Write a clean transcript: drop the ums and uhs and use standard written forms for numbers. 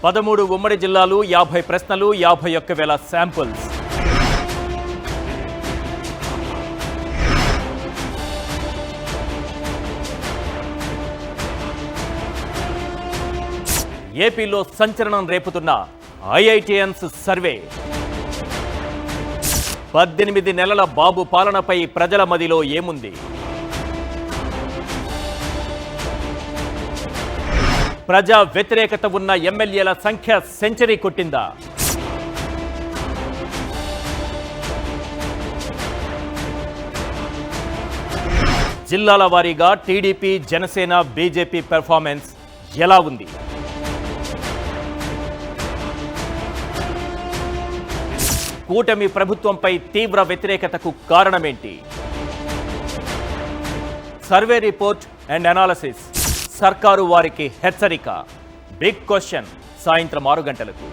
13 ఉమ్మడి జిల్లాలు 50 ప్రశ్నలు 51,000 శాంపుల్స్. ఏపీలో సంచలనం రేపుతున్న ఐఐటిఎన్స్ సర్వే. 18 నెలల బాబు పాలనపై ప్రజల మదిలో ఏముంది? ప్రజా వ్యతిరేకత ఉన్న ఎమ్మెల్యేల సంఖ్య సెంచరీ కొట్టిందా? జిల్లాల వారీగా టీడీపీ, జనసేన, బీజేపీ పెర్ఫార్మెన్స్ ఎలా ఉంది? కూటమి ప్రభుత్వంపై తీవ్ర వ్యతిరేకతకు కారణమేంటి? సర్వే రిపోర్ట్ అండ్ అనాలిసిస్, సర్కారు వారికి హెచ్చరిక. బిగ్ క్వశ్చన్ సాయంత్రం 6 గంటలకు.